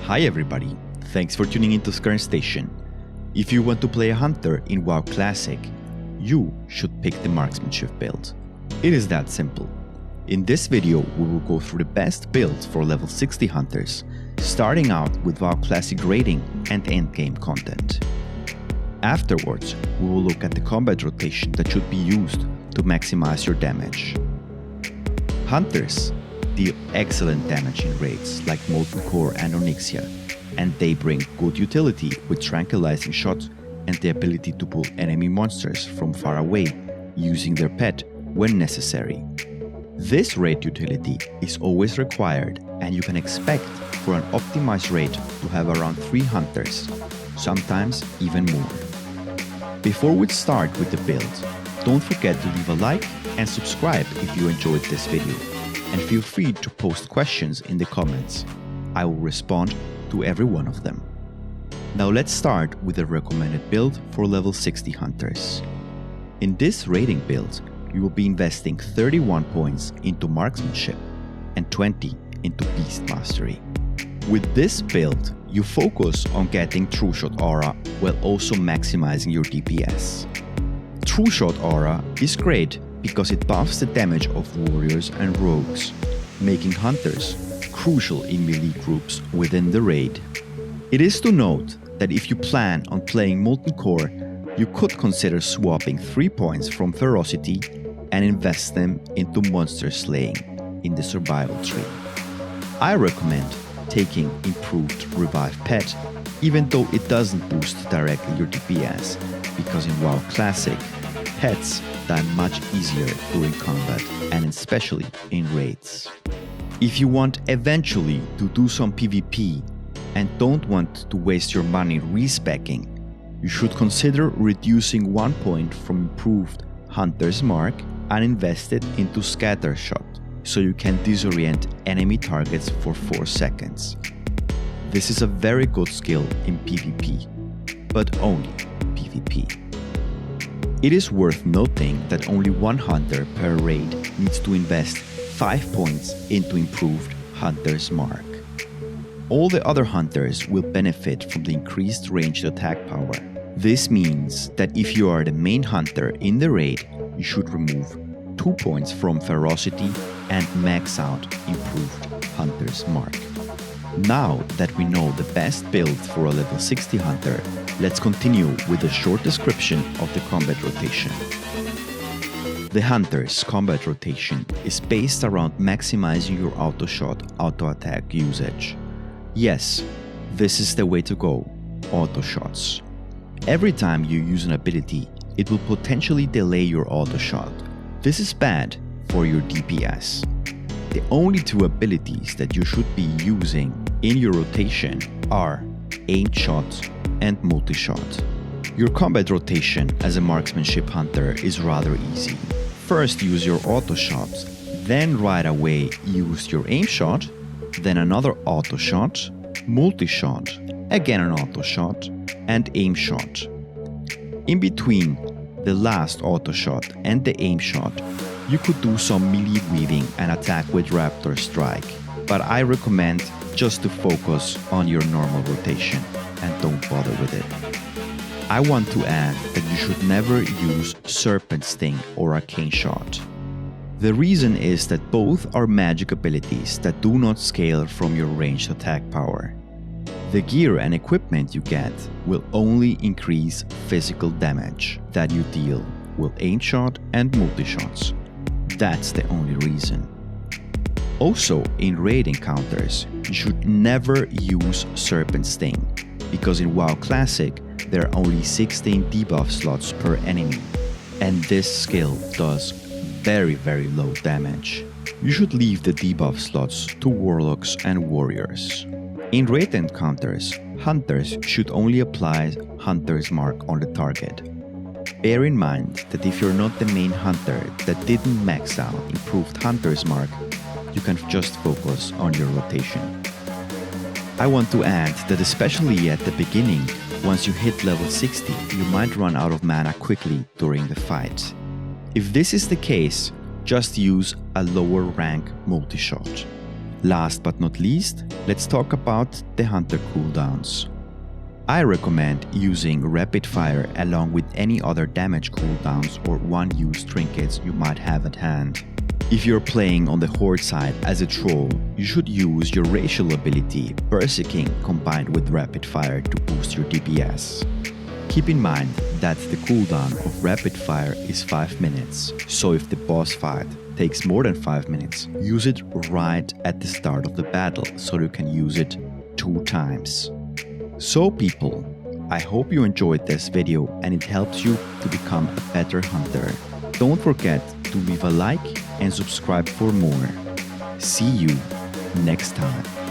Hi everybody, thanks for tuning into Skern Station. If you want to play a hunter in WoW Classic, you should pick the Marksmanship build. It is that simple. In this video we will go through the best builds for level 60 hunters, starting out with WoW Classic rating and endgame content. Afterwards, we will look at the combat rotation that should be used to maximize your damage. Hunters deal excellent damage in raids like Molten Core and Onyxia, and they bring good utility with tranquilizing shots and the ability to pull enemy monsters from far away using their pet when necessary. This raid utility is always required, and you can expect for an optimized raid to have around 3 hunters, sometimes even more. Before we start with the build, don't forget to leave a like and subscribe if you enjoyed this video, and feel free to post questions in the comments. I will respond to every one of them. Now let's start with the recommended build for level 60 hunters. In this raiding build, you will be investing 31 points into marksmanship and 20 into beast mastery. With this build, you focus on getting True Shot aura while also maximizing your DPS. True Shot aura is great because it buffs the damage of warriors and rogues, making hunters crucial in melee groups within the raid. It is to note that if you plan on playing Molten Core, you could consider swapping 3 points from Ferocity and invest them into monster slaying in the survival tree. I recommend taking Improved Revive Pet, even though it doesn't boost directly your DPS, because in WoW Classic, pets die much easier during combat and especially in raids. If you want eventually to do some PvP and don't want to waste your money respeccing, you should consider reducing 1 point from Improved Hunter's Mark and invest it into Scatter Shot, so you can disorient enemy targets for 4 seconds. This is a very good skill in PvP, but only PvP. It is worth noting that only 1 hunter per raid needs to invest 5 points into Improved Hunter's Mark. All the other hunters will benefit from the increased ranged attack power. This means that if you are the main hunter in the raid, you should remove 2 points from Ferocity and max out Improved Hunter's Mark. Now that we know the best build for a level 60 hunter, let's continue with a short description of the combat rotation. The hunter's combat rotation is based around maximizing your auto shot, auto attack usage. Yes, this is the way to go, auto shots. Every time you use an ability, it will potentially delay your auto shot. This is bad for your DPS. The only 2 abilities that you should be using in your rotation are aimed shot and multi-shot. Your combat rotation as a marksmanship hunter is rather easy. First use your auto shot, then right away use your aim shot, then another auto shot, multi-shot, again an auto shot, and aim shot. In between the last auto shot and the aim shot, you could do some melee weaving and attack with Raptor Strike, but I recommend just to focus on your normal rotation and don't bother with it. I want to add that you should never use Serpent Sting or Arcane Shot. The reason is that both are magic abilities that do not scale from your ranged attack power. The gear and equipment you get will only increase physical damage that you deal with aim shot and multi-shots. That's the only reason. Also, in raid encounters, you should never use Serpent Sting, because in WoW Classic there are only 16 debuff slots per enemy, and this skill does very low damage. You should leave the debuff slots to warlocks and warriors. In raid encounters, hunters should only apply Hunter's Mark on the target. Bear in mind that if you're not the main hunter that didn't max out Improved Hunter's Mark, you can just focus on your rotation. I want to add that especially at the beginning, once you hit level 60, you might run out of mana quickly during the fight. If this is the case, just use a lower rank multi-shot. Last but not least, let's talk about the Hunter cooldowns. I recommend using rapid fire along with any other damage cooldowns or one-use trinkets you might have at hand. If you're playing on the horde side as a troll, you should use your racial ability Berserking combined with rapid fire to boost your DPS. Keep in mind that the cooldown of rapid fire is 5 minutes, so if the boss fight takes more than 5 minutes, use it right at the start of the battle so you can use it 2 times. So people, I hope you enjoyed this video and it helps you to become a better hunter. Don't forget to leave a like and subscribe for more. See you next time.